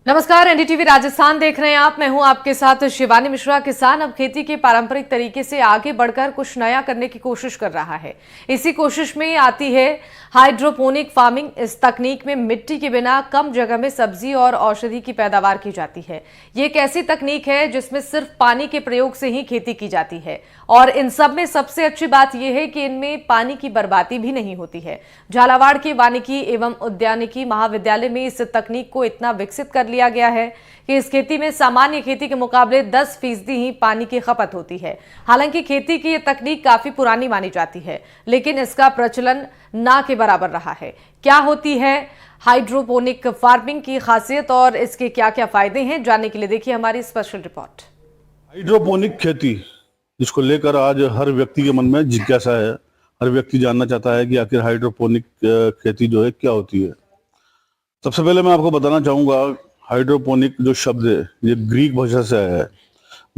नमस्कार, एनडीटीवी राजस्थान देख रहे हैं आप। मैं हूं आपके साथ शिवानी मिश्रा। किसान अब खेती के पारंपरिक तरीके से आगे बढ़कर कुछ नया करने की कोशिश कर रहा है। इसी कोशिश में आती है हाइड्रोपोनिक फार्मिंग। इस तकनीक में मिट्टी के बिना कम जगह में सब्जी और औषधि की पैदावार की जाती है। ये एक ऐसी तकनीक है जिसमें सिर्फ पानी के प्रयोग से ही खेती की जाती है और इन सब में सबसे अच्छी बात यह है कि इनमें पानी की बर्बादी भी नहीं होती है। झालावाड़ के वानिकी एवं उद्यानिकी महाविद्यालय में इस तकनीक को इतना विकसित कर लिया गया है कि इस खेती में सामान्य खेती के मुकाबले 10% ही पानी की खपत होती है। हालांकि खेती की यह तकनीक काफी पुरानी मानी जाती है, लेकिन इसका प्रचलन ना के बराबर रहा है। क्या होती है हाइड्रोपोनिक फार्मिंग की खासियत और इसके क्या क्या फायदे हैं, जानने के लिए देखिए हमारी स्पेशल रिपोर्ट। हाइड्रोपोनिक खेती, जिसको लेकर आज हर व्यक्ति के मन में जिज्ञासा है। हर व्यक्ति जानना चाहता है कि आखिर हाइड्रोपोनिक खेती जो है क्या होती है। सबसे पहले मैं आपको बताना चाहूंगा, हाइड्रोपोनिक जो शब्द है ये ग्रीक भाषा से आया है।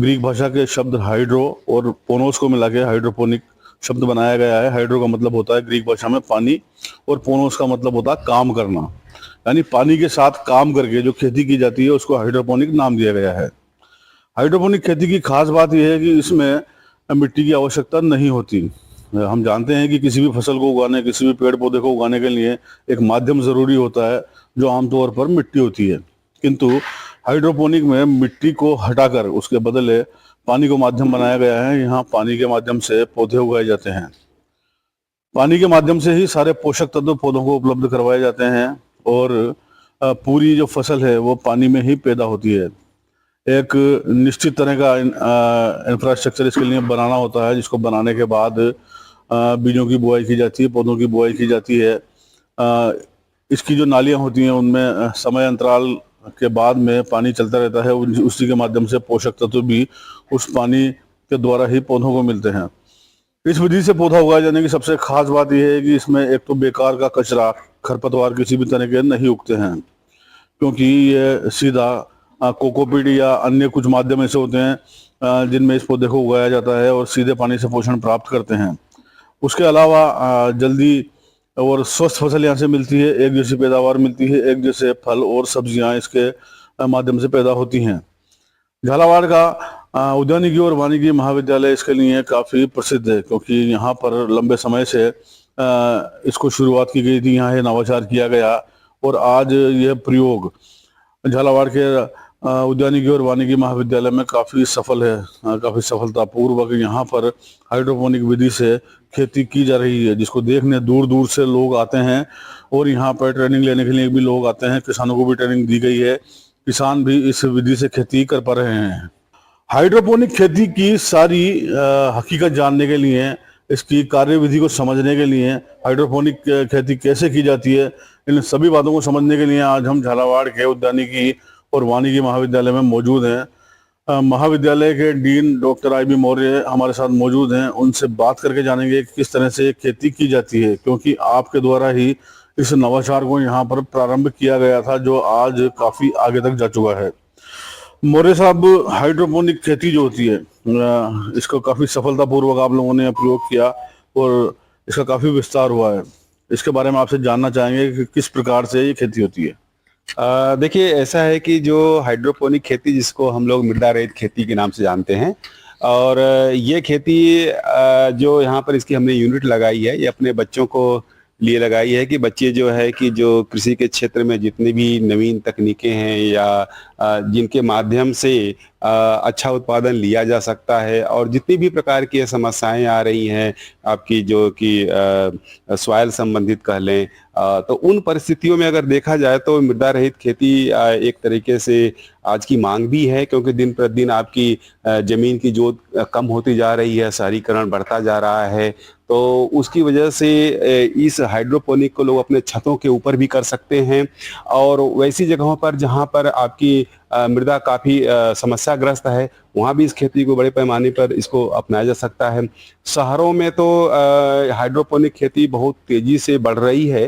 ग्रीक भाषा के शब्द हाइड्रो और पोनोस को मिला के हाइड्रोपोनिक शब्द बनाया गया है। हाइड्रो का मतलब होता है ग्रीक भाषा में पानी और पोनोस का मतलब होता है काम करना, यानी पानी के साथ काम करके जो खेती की जाती है उसको हाइड्रोपोनिक नाम दिया गया है। हाइड्रोपोनिक खेती की खास बात यह है कि इसमें मिट्टी की आवश्यकता नहीं होती। हम जानते हैं कि किसी भी फसल को उगाने, किसी भी पेड़ पौधे को उगाने के लिए एक माध्यम जरूरी होता है जो आमतौर पर मिट्टी होती है, किंतु हाइड्रोपोनिक में मिट्टी को हटाकर उसके बदले पानी को माध्यम बनाया गया है। यहाँ पानी के माध्यम से पौधे उगाए जाते हैं। पानी के माध्यम से ही सारे पोषक तत्व पौधों को उपलब्ध करवाए जाते हैं और पूरी जो फसल है वो पानी में ही पैदा होती है। एक निश्चित तरह का इंफ्रास्ट्रक्चर इसके लिए बनाना होता है, जिसको बनाने के बाद बीजों की बुआई की जाती है, पौधों की बुआई की जाती है। इसकी जो नालियां होती हैं उनमें समय अंतराल के बाद में पानी चलता रहता है। उसी के माध्यम से पोषक तत्व भी उस पानी के द्वारा ही पौधों को मिलते हैं। इस विधि से पौधा उगाए जाने की सबसे खास बात यह है कि इसमें एक तो बेकार का कचरा, खरपतवार किसी भी तरह के नहीं उगते हैं, क्योंकि ये सीधा कोकोपीट या अन्य कुछ माध्यम ऐसे होते हैं जिनमें इस पौधे को उगाया जाता है और सीधे पानी से पोषण प्राप्त करते हैं। उसके अलावा जल्दी और स्वस्थ फसल यहाँ से मिलती है, एक जैसी पैदावार मिलती है, एक जैसे फल और सब्जियां इसके माध्यम से पैदा होती हैं। झालावाड़ का उद्यानिकी और वानिकी महाविद्यालय इसके लिए काफ़ी प्रसिद्ध है, क्योंकि यहाँ पर लंबे समय से इसको शुरुआत की गई थी, यहाँ ये नवाचार किया गया और आज यह प्रयोग झालावाड़ के उद्यानिकी और वानिकी महाविद्यालय में काफ़ी सफल है। काफ़ी सफलतापूर्वक यहाँ पर हाइड्रोपोनिक विधि से खेती की जा रही है, जिसको देखने दूर दूर से लोग आते हैं और यहाँ पर ट्रेनिंग लेने के लिए भी लोग आते हैं। किसानों को भी ट्रेनिंग दी गई है, किसान भी इस विधि से खेती कर पा रहे हैं। हाइड्रोपोनिक खेती की सारी हकीकत जानने के लिए, इसकी कार्यविधि को समझने के लिए, हाइड्रोपोनिक खेती कैसे की जाती है, इन सभी बातों को समझने के लिए आज हम झालावाड़ के उद्यानिकी और वानिकी महाविद्यालय में मौजूद हैं। महाविद्यालय के डीन डॉक्टर IB मौर्य हमारे साथ मौजूद हैं। उनसे बात करके जानेंगे कि किस तरह से खेती की जाती है, क्योंकि आपके द्वारा ही इस नवाचार को यहाँ पर प्रारंभ किया गया था, जो आज काफी आगे तक जा चुका है। मौर्य साहब, हाइड्रोपोनिक खेती जो होती है इसको काफी सफलतापूर्वक आप लोगों ने प्रयोग किया और इसका काफी विस्तार हुआ है। इसके बारे में आपसे जानना चाहेंगे कि किस प्रकार से ये खेती होती है। देखिए, ऐसा है कि जो हाइड्रोपोनिक खेती, जिसको हम लोग मृदा रहित खेती के नाम से जानते हैं, और ये खेती जो यहाँ पर इसकी हमने यूनिट लगाई है, ये अपने बच्चों को लिए लगाई है कि बच्चे जो है कि जो कृषि के क्षेत्र में जितनी भी नवीन तकनीकें हैं या जिनके माध्यम से अच्छा उत्पादन लिया जा सकता है, और जितनी भी प्रकार की समस्याएं आ रही हैं आपकी, जो कि सॉइल संबंधित कह लें, तो उन परिस्थितियों में अगर देखा जाए तो मृदा रहित खेती एक तरीके से आज की मांग भी है, क्योंकि दिन प्रतिदिन आपकी जमीन की जोत कम होती जा रही है, शहरीकरण बढ़ता जा रहा है। तो उसकी वजह से इस हाइड्रोपोनिक को लोग अपने छतों के ऊपर भी कर सकते हैं, और वैसी जगहों पर जहां पर आपकी मृदा काफ़ी समस्याग्रस्त है, वहाँ भी इस खेती को बड़े पैमाने पर इसको अपनाया जा सकता है। शहरों में तो हाइड्रोपोनिक खेती बहुत तेज़ी से बढ़ रही है,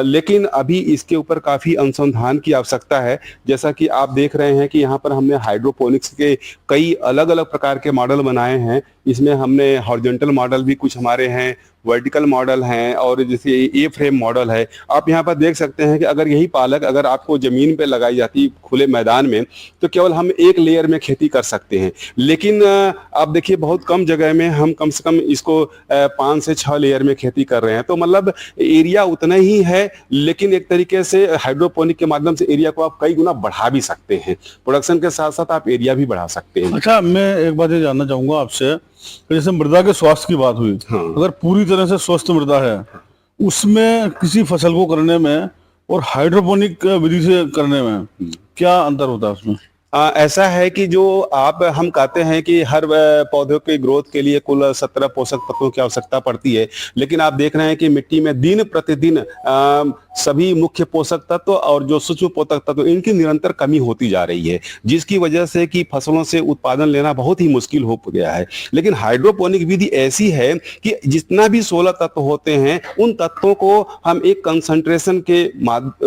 लेकिन अभी इसके ऊपर काफ़ी अनुसंधान की आवश्यकता है। जैसा कि आप देख रहे हैं कि यहाँ पर हमने हाइड्रोपोनिक्स के कई अलग अलग प्रकार के मॉडल बनाए हैं। इसमें हमने हॉरिजॉन्टल मॉडल भी कुछ हमारे हैं, वर्टिकल मॉडल हैं और जैसे ए फ्रेम मॉडल है। आप यहाँ पर देख सकते हैं कि अगर यही पालक अगर आपको जमीन पे लगाई जाती खुले मैदान में तो केवल हम एक लेयर में खेती कर सकते हैं, लेकिन आप देखिए बहुत कम जगह में हम कम से कम इसको 5 से 6 लेयर में खेती कर रहे हैं। तो मतलब एरिया उतना ही है, लेकिन एक तरीके से हाइड्रोपोनिक के माध्यम से एरिया को आप कई गुना बढ़ा भी सकते हैं। प्रोडक्शन के साथ साथ आप एरिया भी बढ़ा सकते हैं। अच्छा, मैं एक बात ये जानना चाहूंगा आपसे, जैसे मृदा के स्वास्थ्य की बात हुई, हाँ। अगर पूरी तरह से स्वस्थ मृदा है उसमें किसी फसल को करने में और हाइड्रोपोनिक विधि से करने में क्या अंतर होता है उसमें? ऐसा है कि जो हम कहते हैं कि हर पौधों के ग्रोथ के लिए कुल 17 पोषक तत्वों की आवश्यकता पड़ती है, लेकिन आप देख रहे हैं कि मिट्टी में दिन प्रतिदिन सभी मुख्य पोषक तत्व और जो सूक्ष्म पोषक तत्व इनकी निरंतर कमी होती जा रही है, जिसकी वजह से कि फसलों से उत्पादन लेना बहुत ही मुश्किल हो गया है। लेकिन हाइड्रोपोनिक विधि ऐसी है कि जितना भी 16 तत्व होते हैं उन तत्वों को हम एक कंसंट्रेशन के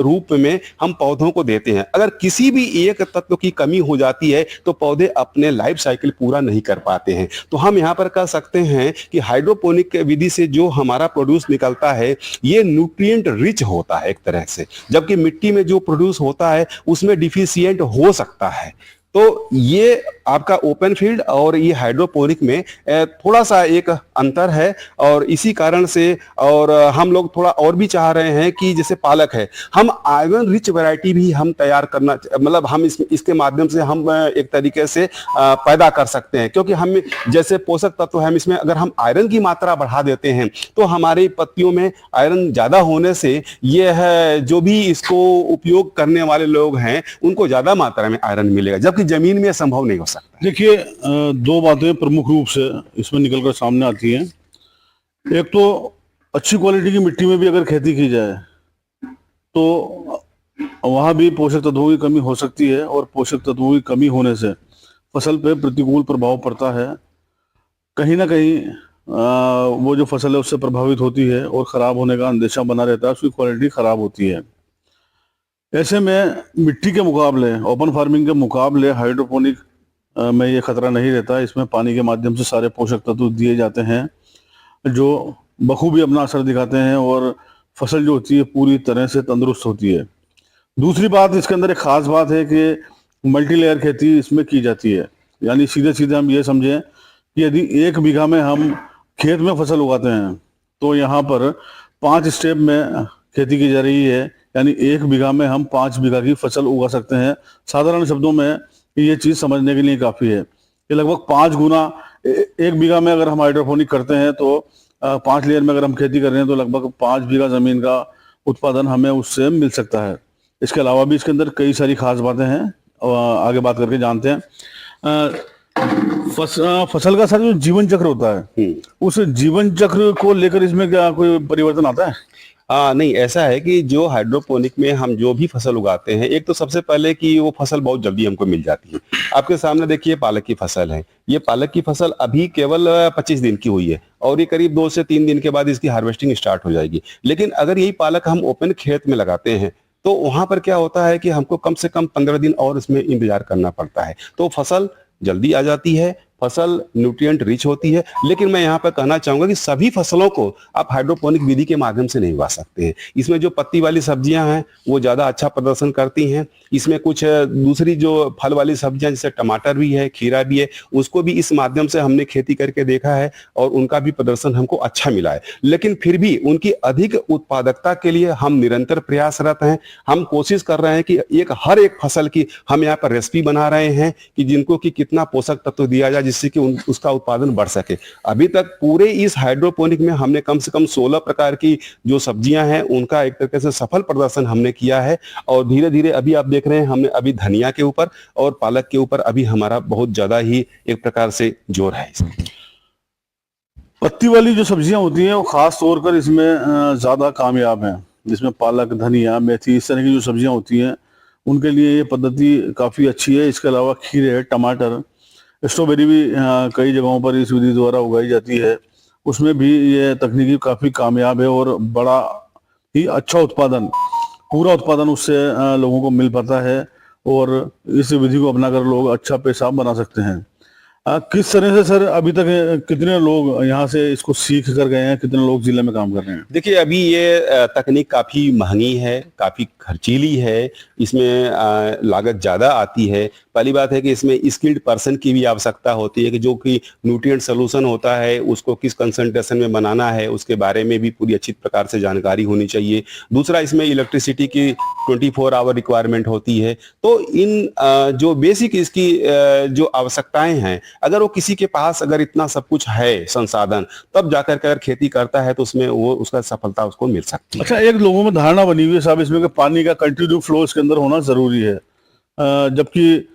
रूप में हम पौधों को देते हैं। अगर किसी भी एक तत्व की कमी हो जाती है तो पौधे अपने लाइफ साइकिल पूरा नहीं कर पाते हैं। तो हम यहाँ पर कह सकते हैं कि हाइड्रोपोनिक विधि से जो हमारा प्रोड्यूस निकलता है ये न्यूट्रिएंट रिच होता है एक तरह से, जबकि मिट्टी में जो प्रोड्यूस होता है उसमें डिफिशियंट हो सकता है। तो ये आपका ओपन फील्ड और ये हाइड्रोपोनिक में थोड़ा सा एक अंतर है, और इसी कारण से और हम लोग थोड़ा और भी चाह रहे हैं कि जैसे पालक है, हम आयरन रिच वैरायटी भी हम तैयार करना, मतलब हम इसके माध्यम से हम एक तरीके से पैदा कर सकते हैं, क्योंकि हम जैसे पोषक तत्व है इसमें अगर हम आयरन की मात्रा बढ़ा देते हैं तो हमारी पत्तियों में आयरन ज्यादा होने से ये है जो भी इसको उपयोग करने वाले लोग हैं उनको ज्यादा मात्रा में आयरन मिलेगा, जबकि जमीन में संभव नहीं हो सकता। देखिए, दो बातें प्रमुख रूप से इसमें निकलकर सामने आती हैं। एक तो अच्छी क्वालिटी की मिट्टी में भी अगर खेती की जाए तो वहां भी पोषक तत्वों की कमी हो सकती है, और पोषक तत्वों की कमी होने से फसल पे प्रतिकूल प्रभाव पड़ता है। कहीं ना कहीं वो जो फसल है उससे प्रभावित होती है और खराब होने का अंदेशा बना रहता है, उसकी क्वालिटी खराब होती है। ऐसे में मिट्टी के मुकाबले, ओपन फार्मिंग के मुकाबले हाइड्रोपोनिक में ये खतरा नहीं रहता। इसमें पानी के माध्यम से सारे पोषक तत्व दिए जाते हैं जो बखूबी अपना असर दिखाते हैं और फसल जो होती है पूरी तरह से तंदुरुस्त होती है। दूसरी बात, इसके अंदर एक खास बात है कि मल्टी लेयर खेती इसमें की जाती है। यानी सीधे सीधे हम ये समझें कि यदि 1 बीघा में हम खेत में फसल उगाते हैं तो यहाँ पर 5 स्टेप में खेती की जा रही है, यानी 1 बीघा में हम 5 बीघा की फसल उगा सकते हैं। साधारण शब्दों में ये चीज समझने के लिए काफी है कि लगभग 5 गुना 1 बीघा में अगर हम हाइड्रोपोनिक करते हैं तो 5 लेयर में अगर हम खेती कर रहे हैं तो लगभग 5 बीघा जमीन का उत्पादन हमें उससे मिल सकता है। इसके अलावा भी इसके अंदर कई सारी खास बातें हैं, आगे बात करके जानते हैं। फसल का सारा जो जीवन चक्र होता है उस जीवन चक्र को लेकर इसमें क्या कोई परिवर्तन आता है? नहीं, ऐसा है कि जो हाइड्रोपोनिक में हम जो भी फसल उगाते हैं, एक तो सबसे पहले कि वो फसल बहुत जल्दी हमको मिल जाती है। आपके सामने देखिए पालक की फसल है, ये पालक की फसल अभी केवल 25 दिन की हुई है और ये करीब 2 से 3 दिन के बाद इसकी हार्वेस्टिंग स्टार्ट हो जाएगी। लेकिन अगर यही पालक हम ओपन खेत में लगाते हैं तो वहां पर क्या होता है कि हमको कम से कम 15 दिन और इसमें इंतजार करना पड़ता है। तो फसल जल्दी आ जाती है, फसल न्यूट्रिएंट रिच होती है। लेकिन मैं यहाँ पर कहना चाहूंगा कि सभी फसलों को आप हाइड्रोपोनिक विधि के माध्यम से नहीं उगा सकते हैं। इसमें जो पत्ती वाली सब्जियां हैं वो ज्यादा अच्छा प्रदर्शन करती हैं। इसमें कुछ दूसरी जो फल वाली सब्जियां जैसे टमाटर भी है, खीरा भी है, उसको भी इस माध्यम से हमने खेती करके देखा है और उनका भी प्रदर्शन हमको अच्छा मिला है। लेकिन फिर भी उनकी अधिक उत्पादकता के लिए हम निरंतर प्रयासरत हैं। हम कोशिश कर रहे हैं कि हर एक फसल की हम यहाँ पर रेसिपी बना रहे हैं कि जिनको कि कितना पोषक तत्व दिया जाए जिससे कि उसका उत्पादन बढ़ सके। अभी तक पूरे इस हाइड्रोपोनिक में हमने कम से कम 16 प्रकार की जो सब्जियां हैं उनका एक तरीके से सफल प्रदर्शन हमने किया है। और धीरे धीरे अभी आप देख रहे हैं हमने अभी धनिया के ऊपर और पालक के ऊपर अभी हमारा बहुत ज्यादा ही एक प्रकार से जोर है। पत्ती वाली जो सब्जियां होती हैं वो खास तौर पर इसमें ज्यादा कामयाब हैं, जिसमें पालक, धनिया, मेथी, इस तरह की जो सब्जियां होती हैं उनके लिए ये पद्धति काफी अच्छी है। इसके अलावा खीरे, टमाटर, स्ट्रॉबेरी भी कई जगहों पर इस विधि द्वारा उगाई जाती है, उसमें भी ये तकनीकी काफी कामयाब है और बड़ा ही अच्छा उत्पादन, पूरा उत्पादन उससे लोगों को मिल पाता है और इस विधि को अपनाकर लोग अच्छा पैसा बना सकते हैं। किस तरह से सर अभी तक कितने लोग यहाँ से इसको सीख कर गए हैं, कितने लोग जिले में काम कर रहे हैं? देखिए, अभी ये तकनीक काफी महंगी है, काफी खर्चीली है, इसमें लागत ज्यादा आती है। पहली बात है कि इसमें स्किल्ड पर्सन की भी आवश्यकता होती है कि जो कि न्यूट्रिएंट सोल्यूशन होता है उसको किस कंसंट्रेशन में बनाना है उसके बारे में भी पूरी अच्छी प्रकार से जानकारी होनी चाहिए। दूसरा, इसमें इलेक्ट्रिसिटी की 24 आवर रिक्वायरमेंट होती है। तो इन जो बेसिक इसकी जो आवश्यकताएं हैं, अगर वो किसी के पास अगर इतना सब कुछ है संसाधन, तब जाकर के अगर खेती करता है तो उसमें वो उसका सफलता उसको मिल सकती है। अच्छा, एक लोगों में धारणा बनी हुई है साहब इसमें कि पानी का कंटिन्यू फ्लो इसके अंदर होना जरूरी है, जबकि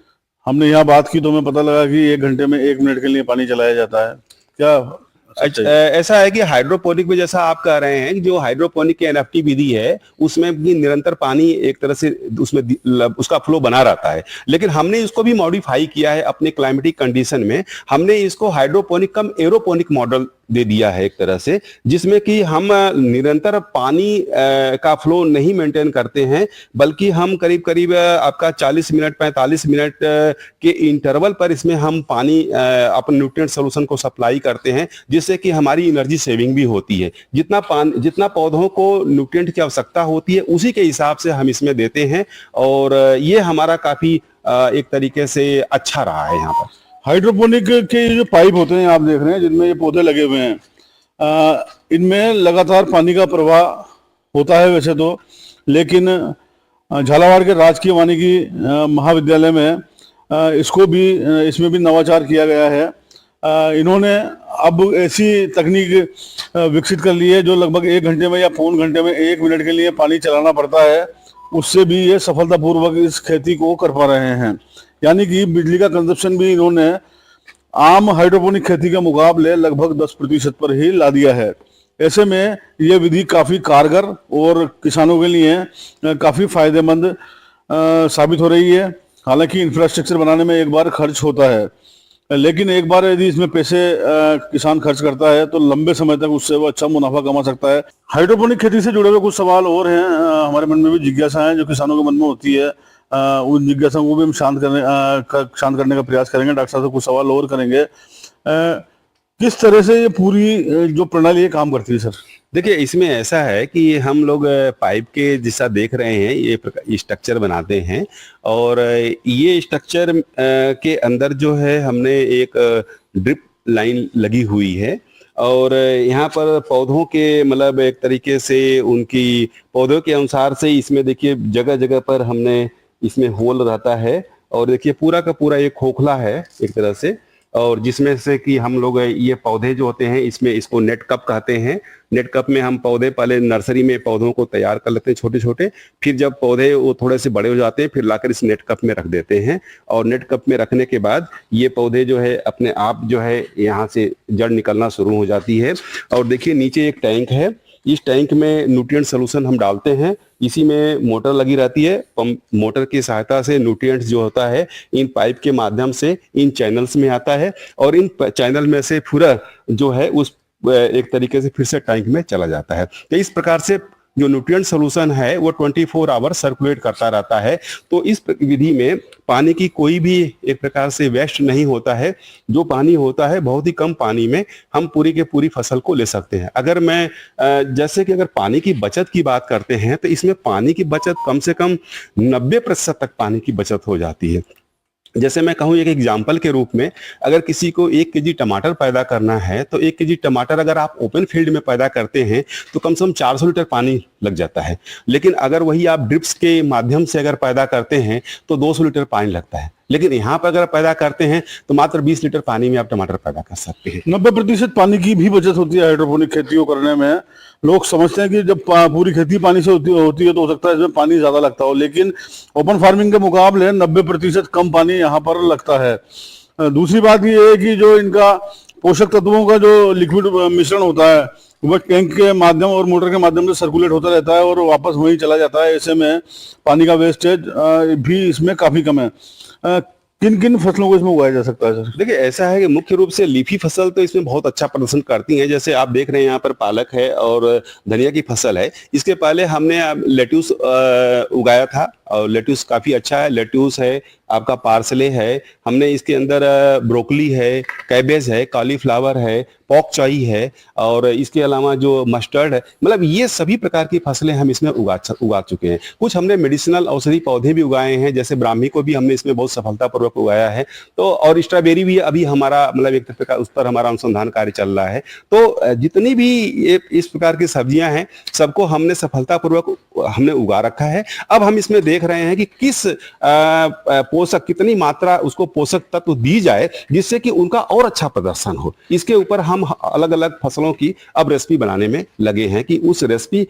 हमने यहाँ बात की तो हमें पता लगा कि 1 घंटे में 1 मिनट के लिए पानी चलाया जाता है। क्या ऐसा है कि हाइड्रोपोनिक में जैसा आप कह रहे हैं कि जो हाइड्रोपोनिक की एनएफटी विधि है उसमें भी निरंतर पानी एक तरह से उसमें उसका फ्लो बना रहता है, लेकिन हमने इसको भी मॉडिफाई किया है अपने क्लाइमेटिक कंडीशन में। हमने इसको हाइड्रोपोनिक कम एरोपोनिक मॉडल दे दिया है एक तरह से, जिसमें कि हम निरंतर पानी का फ्लो नहीं मेंटेन करते हैं, बल्कि हम करीब करीब आपका 40 मिनट 45 मिनट के इंटरवल पर इसमें हम पानी अपने न्यूट्रिएंट सॉल्यूशन को सप्लाई करते हैं, जिससे कि हमारी एनर्जी सेविंग भी होती है। जितना पौधों को न्यूट्रिएंट की आवश्यकता होती है उसी के हिसाब से हम इसमें देते हैं, और ये हमारा काफी एक तरीके से अच्छा रहा है यहाँ पर। हाइड्रोपोनिक के जो पाइप होते हैं आप देख रहे हैं जिनमें ये पौधे लगे हुए हैं, इनमें लगातार पानी का प्रवाह होता है वैसे तो, लेकिन झालावाड़ के राजकीय वानिकी महाविद्यालय में इसमें भी नवाचार किया गया है। इन्होंने अब ऐसी तकनीक विकसित कर ली है जो लगभग 1 घंटे में या पौन घंटे में 1 मिनट के लिए पानी चलाना पड़ता है, उससे भी ये सफलतापूर्वक इस खेती को कर पा रहे हैं। यानी कि बिजली का कंजप्शन भी इन्होंने आम हाइड्रोपोनिक खेती के मुकाबले लगभग 10% पर ही ला दिया है। ऐसे में ये विधि काफी कारगर और किसानों के लिए काफी फायदेमंद साबित हो रही है। हालांकि इंफ्रास्ट्रक्चर बनाने में एक बार खर्च होता है, लेकिन एक बार यदि इसमें पैसे किसान खर्च करता है तो लंबे समय तक उससे वो अच्छा मुनाफा कमा सकता है। हाइड्रोपोनिक खेती से जुड़े हुए कुछ सवाल और हैं, हमारे मन में भी जिज्ञासा है जो किसानों के मन में होती है, उन जिज्ञासा को भी हम शांत करने का प्रयास करेंगे। डॉक्टर साहब से कुछ सवाल और करेंगे। किस तरह से ये पूरी जो प्रणाली ये काम करती है सर? देखिए, इसमें ऐसा है कि हम लोग पाइप के जैसा देख रहे हैं ये स्ट्रक्चर बनाते हैं, और ये स्ट्रक्चर के अंदर जो है हमने एक ड्रिप लाइन लगी हुई है, और यहाँ पर पौधों के मतलब एक तरीके से उनकी पौधों के अनुसार से इसमें देखिए जगह जगह पर हमने इसमें होल रहता है, और देखिए पूरा का पूरा एक खोखला है एक तरह से, और जिसमें से कि हम लोग ये पौधे जो होते हैं इसमें इसको नेट कप कहते हैं। नेट कप में हम पौधे पहले नर्सरी में पौधों को तैयार कर लेते हैं छोटे छोटे, फिर जब पौधे वो थोड़े से बड़े हो जाते हैं फिर लाकर इस नेट कप में रख देते हैं, और नेट कप में रखने के बाद ये पौधे जो है अपने आप जो है यहाँ से जड़ निकलना शुरू हो जाती है। और देखिए नीचे एक टैंक है, इस टैंक में न्यूट्रिएंट सोल्यूशन हम डालते हैं, इसी में मोटर लगी रहती है। पंप मोटर की सहायता से न्यूट्रिएंट्स जो होता है इन पाइप के माध्यम से इन चैनल्स में आता है, और इन चैनल में से पूरा जो है उस एक तरीके से फिर से टैंक में चला जाता है। तो इस प्रकार से जो न्यूट्रिएंट सोल्यूशन है वो 24 आवर सर्कुलेट करता रहता है। तो इस विधि में पानी की कोई भी एक प्रकार से वेस्ट नहीं होता है। जो पानी होता है बहुत ही कम पानी में हम पूरी के पूरी फसल को ले सकते हैं। अगर मैं जैसे कि अगर पानी की बचत की बात करते हैं तो इसमें पानी की बचत कम से कम 90% तक पानी की बचत हो जाती है। जैसे मैं कहूँ एक एग्जाम्पल के रूप में, अगर किसी को 1 केजी टमाटर पैदा करना है तो 1 केजी टमाटर अगर आप ओपन फील्ड में पैदा करते हैं तो कम से कम 400 लीटर पानी लग जाता है, लेकिन अगर वही आप ड्रिप्स के माध्यम से अगर पैदा करते हैं तो 200 लीटर पानी लगता है। लेकिन यहाँ पर अगर पैदा करते हैं तो मात्र 20 लीटर पानी में आप टमाटर पैदा कर सकते हैं। 90% पानी की भी बचत होती है हाइड्रोपोनिक खेती को करने में। लोग समझते हैं कि जब पूरी खेती पानी से होती है तो हो सकता है इसमें पानी ज्यादा लगता हो, लेकिन ओपन फार्मिंग के मुकाबले 90% कम पानी यहाँ पर लगता है। दूसरी बात ये है कि जो इनका पोषक तत्वों का जो लिक्विड मिश्रण होता है वह टैंक के माध्यम और मोटर के माध्यम से सर्कुलेट होता रहता है और वापस वहीं चला जाता है। ऐसे में पानी का वेस्टेज भी इसमें काफी कम है। किन किन फसलों को इसमें उगाया जा सकता है सर? देखिए, ऐसा है कि मुख्य रूप से लीफी फसल तो इसमें बहुत अच्छा प्रदर्शन करती हैं। जैसे आप देख रहे हैं यहाँ पर पालक है और धनिया की फसल है। इसके पहले हमने लेट्यूस उगाया था और लेट्यूस काफी अच्छा है। लेट्यूस है, आपका पार्सले है, हमने इसके अंदर ब्रोकली है, कैबेज है, कॉलीफ्लावर है, पॉक चॉई है, और इसके अलावा जो मस्टर्ड है, मतलब ये सभी प्रकार की फसलें हम इसमें उगा चुके हैं। कुछ हमने मेडिसिनल औषधि पौधे भी उगाए हैं, जैसे ब्राह्मी को भी हमने इसमें बहुत सफलतापूर्वक उगाया है। तो और स्ट्रॉबेरी भी अभी हमारा मतलब एक तरह का उस पर हमारा अनुसंधान कार्य चल रहा है। तो जितनी भी ये इस प्रकार की सब्जियां हैं, सबको हमने सफलतापूर्वक हमने उगा रखा है। अब हम इसमें देख रहे हैं कि किस पोषक, कितनी मात्रा उसको पोषक तत्व दी जाए जिससे कि उनका और अच्छा प्रदर्शन हो। इसके ऊपर हम अलग अलग फसलों की अब रेसिपी बनाने में लगे हैं कि उस रेसिपी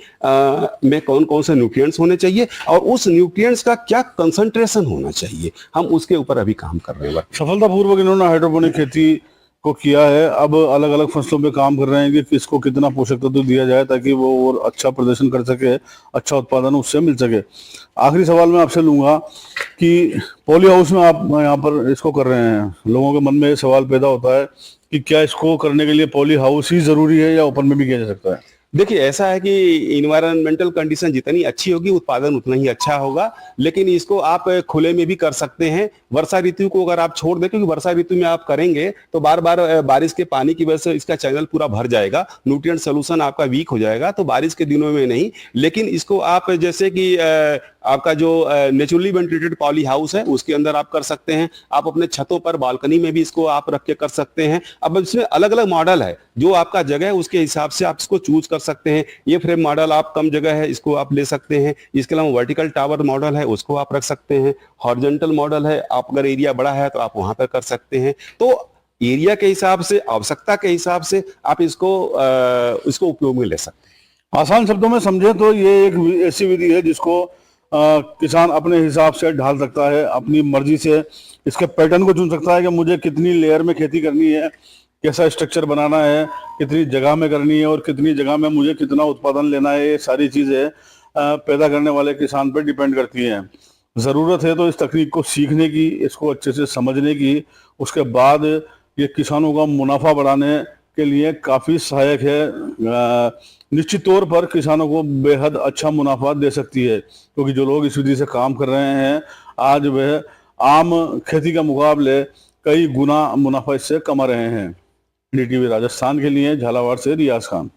में कौन कौन से न्यूट्रिएंट्स होने चाहिए और उस न्यूट्रिएंट्स का क्या कंसंट्रेशन होना चाहिए, हम उसके ऊपर अभी काम कर रहे हैं। सफलतापूर्वक इन्होंने हाइड्रोपोनिक खेती को किया है। अब अलग अलग फसलों पे काम कर रहे हैं कि किसको कितना पोषक तत्व दिया जाए ताकि वो और अच्छा प्रदर्शन कर सके, अच्छा उत्पादन उससे मिल सके। आखिरी सवाल मैं आपसे लूंगा कि पॉली हाउस में आप यहाँ पर इसको कर रहे हैं, लोगों के मन में ये सवाल पैदा होता है कि क्या इसको करने के लिए पॉली हाउस ही जरूरी है या ओपन में भी किया जा सकता है? देखिए, ऐसा है कि इन्वायरमेंटल कंडीशन जितनी अच्छी होगी उत्पादन उतना ही अच्छा होगा, लेकिन इसको आप खुले में भी कर सकते हैं। वर्षा ऋतु को अगर आप छोड़ दें, क्योंकि वर्षा ऋतु में आप करेंगे तो बार बार बारिश के पानी की वजह से इसका चैनल पूरा भर जाएगा, न्यूट्रिएंट सोल्यूशन आपका वीक हो जाएगा, तो बारिश के दिनों में नहीं। लेकिन इसको आप जैसे कि आपका जो नेचुरली वेंटिलेटेड पॉली हाउस है उसके अंदर आप कर सकते हैं। आप अपने छतों पर, बालकनी में भी इसको आप रख के कर सकते हैं। अब इसमें अलग अलग मॉडल है, जो आपका जगह है उसके हिसाब से आप इसको चूज कर सकते हैं। ये फ्रेम मॉडल आप कम जगह है इसको आप ले सकते हैं। इसके अलावा वर्टिकल टावर मॉडल है उसको आप रख सकते हैं। हॉरिजॉन्टल मॉडल है, आप अगर एरिया बड़ा है तो आप वहां पर कर सकते हैं। तो एरिया के हिसाब से, आवश्यकता के हिसाब से आप इसको उपयोग में ले सकते हैं। आसान शब्दों में समझे तो ये एक ऐसी विधि है जिसको किसान अपने हिसाब से ढाल सकता है, अपनी मर्जी से इसके पैटर्न को चुन सकता है कि मुझे कितनी लेयर में खेती करनी है, कैसा स्ट्रक्चर बनाना है, कितनी जगह में करनी है और कितनी जगह में मुझे कितना उत्पादन लेना है। ये सारी चीजें पैदा करने वाले किसान पर डिपेंड करती हैं। ज़रूरत है तो इस तकनीक को सीखने की, इसको अच्छे से समझने की। उसके बाद ये किसानों का मुनाफा बढ़ाने के लिए काफ़ी सहायक है। निश्चित तौर पर किसानों को बेहद अच्छा मुनाफा दे सकती है, क्योंकि जो लोग इस विधि से काम कर रहे हैं आज वह आम खेती के मुकाबले कई गुना मुनाफा इससे कमा रहे हैं। DTV राजस्थान के लिए झालावाड़ से रियाज खान।